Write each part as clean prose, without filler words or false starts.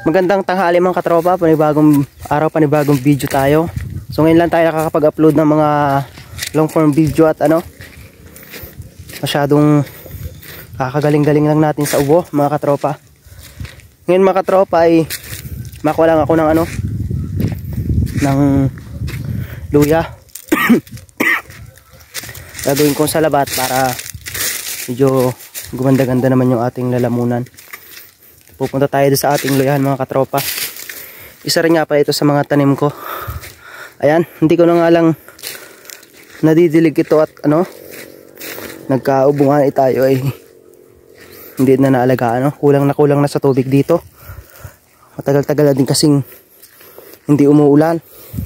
Magandang tanghali mga katropa, panibagong araw, panibagong video tayo. So ngayon lang tayo nakakapag-upload ng mga long form video at masyadong kakagaling-galing lang natin sa ubo mga katropa. Ngayon mga katropa ay makuha lang ako ng ng luya. Gagawin ko sa labat para medyo gumanda-ganda naman yung ating lalamunan. Pupunta tayo sa ating luyahan mga katropa. Isa rin nga pa ito sa mga tanim ko. Ayan, hindi ko na nga lang nadidilig ito at nagkaubungan tayo ay hindi na naalagaan. Kulang na sa tubig dito. Matagal-tagal na din kasing hindi umuulan.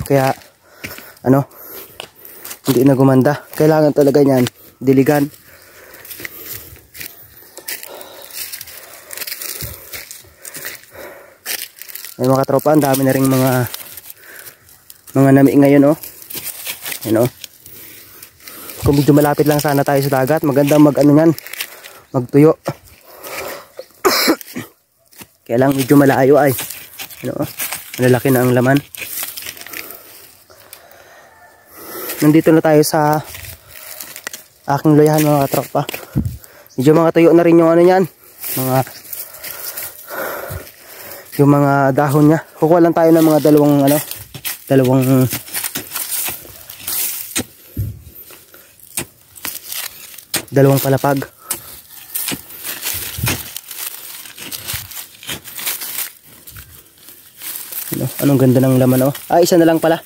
Kaya hindi na gumanda. Kailangan talaga niyan diligan. Ay mga katropa, ang dami na ring mga nami ngayon Ayan Kung medyo malapit lang sana tayo sa dagat, maganda magtuyo. Kaya lang medyo malayo ay malalaki na ang laman. Nandito na tayo sa aking luyahan mga katropa. Medyo mga tuyo na rin yung yung mga dahon niya. Kukuha lang tayo ng mga dalawang palapag. Anong ganda ng laman isa na lang pala.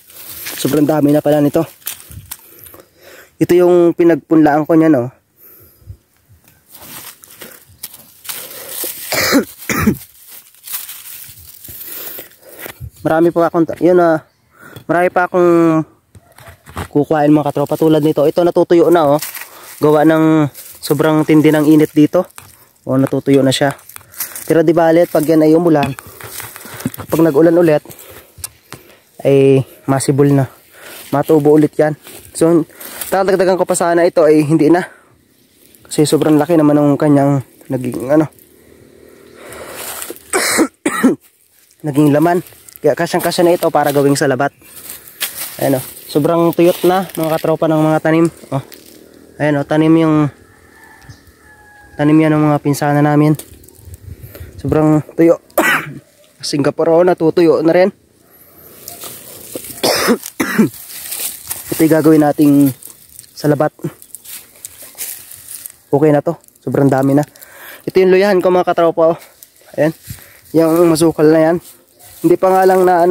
Sobrang dami na pala nito. Ito yung pinagpunlaan ko niyan Marami pa akong kukuhain mga katropa tulad nito. Ito natutuyo na gawa ng sobrang tindi ng init dito. Natutuyo na siya. Pero di balit pag yan ay umulan, pag nag-ulan ulit ay masibol na. Matubo ulit yan. So tatagdagan ko pa sana ito ay hindi na. Kasi sobrang laki naman ng kanyang naging naging laman. Kaya kasyang-kasya na ito para gawing salabat. Ayan sobrang tuyot na mga katropa ng mga tanim. Ayan tanim yan ng mga pinsana namin. Sobrang tuyo. Singapore natutuyo na rin. Ito yung gagawin nating salabat. Okay na to. Sobrang dami na. Ito yung luyahan ko mga katropa. Ayan. Yung masukal na yan. Hindi pa nga lang na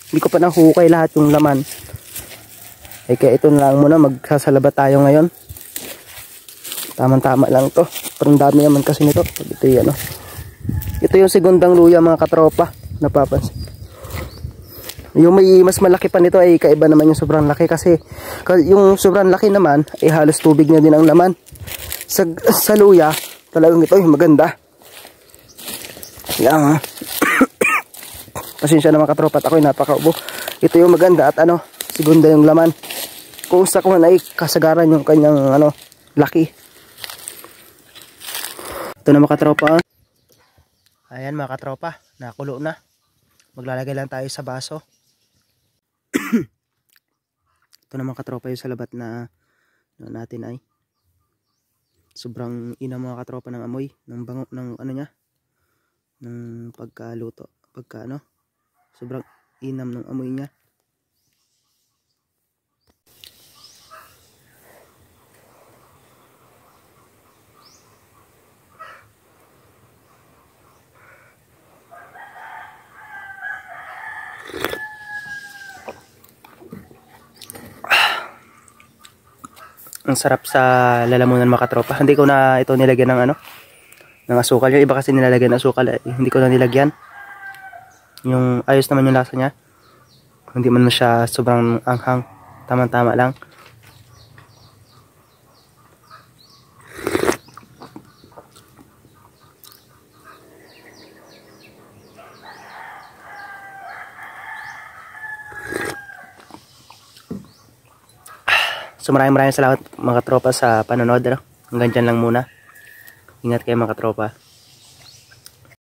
hindi ko pa nahukay lahat yung laman. Kaya ito na lang muna, magsasalabat tayo ngayon. Tama-tama lang to. Parang dami naman kasi nito. Ito yung segundang luya mga katropa. Napapansin. Yung may mas malaki pa nito ay kaiba naman yung sobrang laki. Kasi yung sobrang laki naman ay halos tubig na din ang laman. Sa luya talagang ito yung maganda. Yan pasensya na mga katropa at ako'y napakaubo. Ito yung maganda at segunda yung laman. Kung sa kuman ay kasagaran yung kanyang laki. Ito na mga katropa. Ayan mga katropa, nakulo na. Maglalagay lang tayo sa baso. Ito na mga katropa yung salabat na natin ay sobrang ina mga katropa ng amoy, ng bango, ng niya, ng pagkaluto, sobrang inam ng amoy niya. Ang sarap sa lalamunan mga katropa. Hindi ko na ito nilagyan ng asukal. Yung iba kasi nilalagyan ng asukal. Hindi ko na nilagyan. Yung ayos naman yung lasa niya. Hindi man siya sobrang anghang. Tama-tama lang. So maraming salamat mga tropa sa panonood. Hanggang dyan lang muna. Ingat kayo mga katropa.